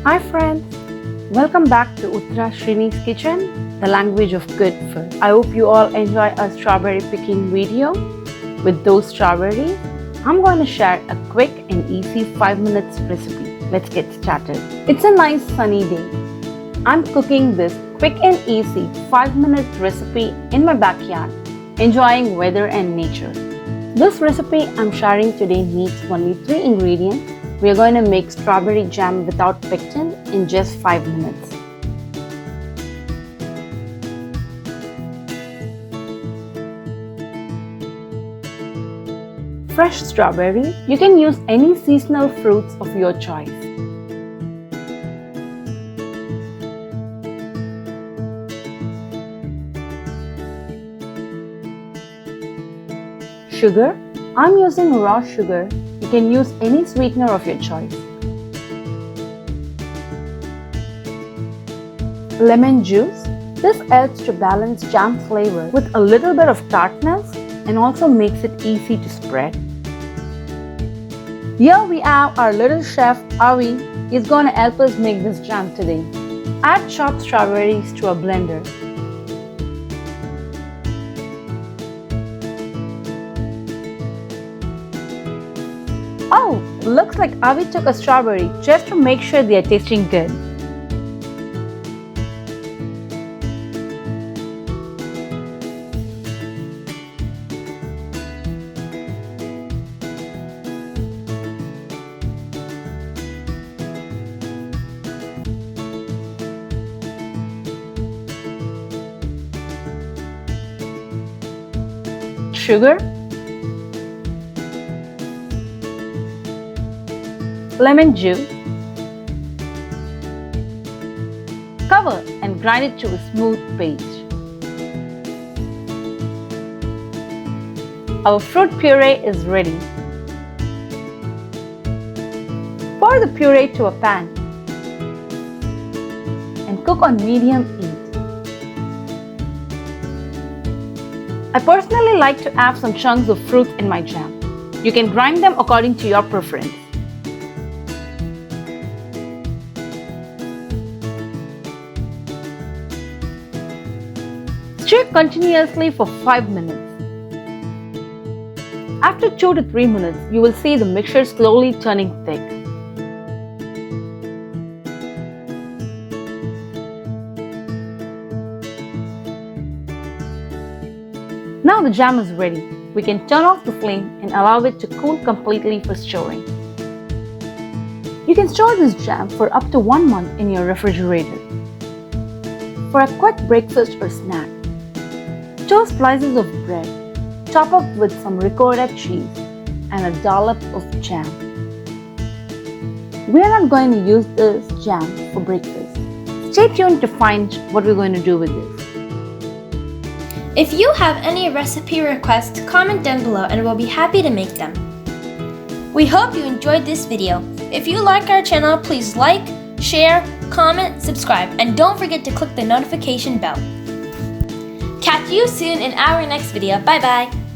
Hi friends, welcome back to Uttara Srini's kitchen, the language of good food. I hope you all enjoy a strawberry picking video. With those strawberries, I'm going to share a quick and easy 5 minutes recipe. Let's get started. It's a nice sunny day. I'm cooking this quick and easy 5 minute recipe in my backyard, enjoying weather and nature. This recipe I'm sharing today needs only 3 ingredients. We are going to make strawberry jam without pectin in just 5 minutes. Fresh strawberry. You can use any seasonal fruits of your choice. Sugar. I'm using raw sugar. You can use any sweetener of your choice. Lemon juice. This helps to balance jam flavor with a little bit of tartness and also makes it easy to spread. Here we have our little chef Avi. He's going to help us make this jam today. Add chopped strawberries to a blender. Oh, looks like Avi took a strawberry just to make sure they are tasting good. Sugar, lemon juice, cover and grind it to a smooth paste. Our fruit puree is ready. Pour the puree to a pan and cook on medium heat. I personally like to have some chunks of fruit in my jam. You can grind them according to your preference. Stir continuously for 5 minutes. After 2 to 3 minutes, you will see the mixture slowly turning thick. Now the jam is ready. We can turn off the flame and allow it to cool completely for storing. You can store this jam for up to 1 month in your refrigerator. For a quick breakfast or snack, toast slices of bread, top up with some ricotta cheese and a dollop of jam. We are not going to use this jam for breakfast. Stay tuned to find what we're going to do with this. If you have any recipe requests, comment down below and we'll be happy to make them. We hope you enjoyed this video. If you like our channel, please like, share, comment, subscribe, and don't forget to click the notification bell. Catch you soon in our next video. Bye bye!